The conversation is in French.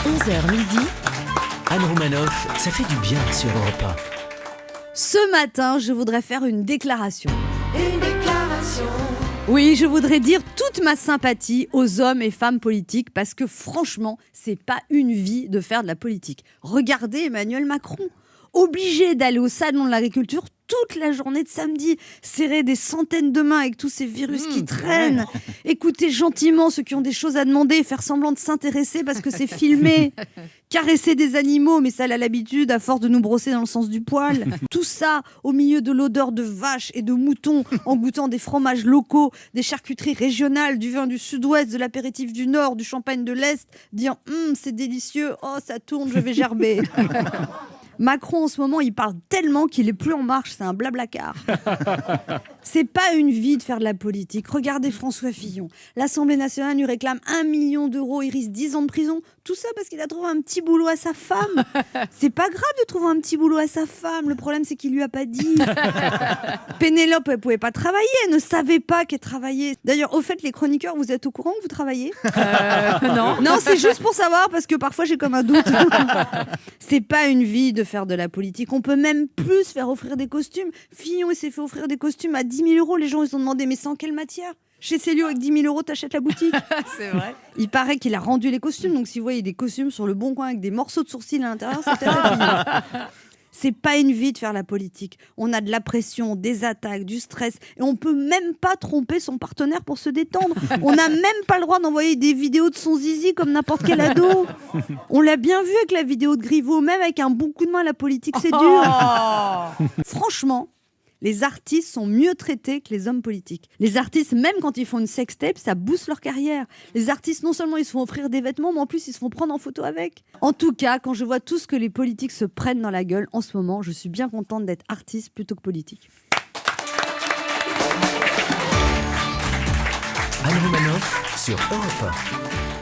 11h midi, Anne Romanoff, ça fait du bien sur Europe 1. Ce matin, je voudrais faire une déclaration. Une déclaration. Oui, je voudrais dire toute ma sympathie aux hommes et femmes politiques parce que franchement, c'est pas une vie de faire de la politique. Regardez Emmanuel Macron, obligé d'aller au salon de l'agriculture toute la journée de samedi, serrer des centaines de mains avec tous ces virus qui traînent, écouter gentiment ceux qui ont des choses à demander et faire semblant de s'intéresser parce que c'est filmé, caresser des animaux, mais ça elle a l'habitude à force de nous brosser dans le sens du poil. Tout ça au milieu de l'odeur de vache et de mouton, en goûtant des fromages locaux, des charcuteries régionales, du vin du sud-ouest, de l'apéritif du nord, du champagne de l'est, dire c'est délicieux, oh ça tourne, je vais gerber. Macron, en ce moment, il parle tellement qu'il est plus en marche, c'est un blablacar. C'est pas une vie de faire de la politique. Regardez François Fillon. L'Assemblée nationale lui réclame 1 million d'euros, il risque 10 ans de prison. Tout ça parce qu'il a trouvé un petit boulot à sa femme. C'est pas grave de trouver un petit boulot à sa femme. Le problème, c'est qu'il lui a pas dit. Pénélope, elle pouvait pas travailler, elle ne savait pas qu'elle travaillait. D'ailleurs, au fait, les chroniqueurs, vous êtes au courant que vous travaillez ? Non. Non, c'est juste pour savoir parce que parfois j'ai comme un doute. C'est pas une vie de faire de la politique. On peut même plus faire offrir des costumes. Fillon, il s'est fait offrir des costumes à 10 000 euros. Les gens, ils ont demandé, mais c'est en quelle matière ? Chez Célio, avec 10 000 euros, t'achètes la boutique. C'est vrai. Il paraît qu'il a rendu les costumes. Donc, si vous voyez des costumes sur le bon coin avec des morceaux de sourcils à l'intérieur, c'est peut-être à Fillon. C'est pas une vie de faire la politique. On a de la pression, des attaques, du stress. Et on peut même pas tromper son partenaire pour se détendre. On n'a même pas le droit d'envoyer des vidéos de son zizi comme n'importe quel ado. On l'a bien vu avec la vidéo de Griveaux. Même avec un bon coup de main, la politique, c'est dur. Franchement, les artistes sont mieux traités que les hommes politiques. Les artistes, même quand ils font une sextape, ça booste leur carrière. Les artistes, non seulement ils se font offrir des vêtements, mais en plus ils se font prendre en photo avec. En tout cas, quand je vois tout ce que les politiques se prennent dans la gueule en ce moment, je suis bien contente d'être artiste plutôt que politique. Anne Romanoff sur Europe 1.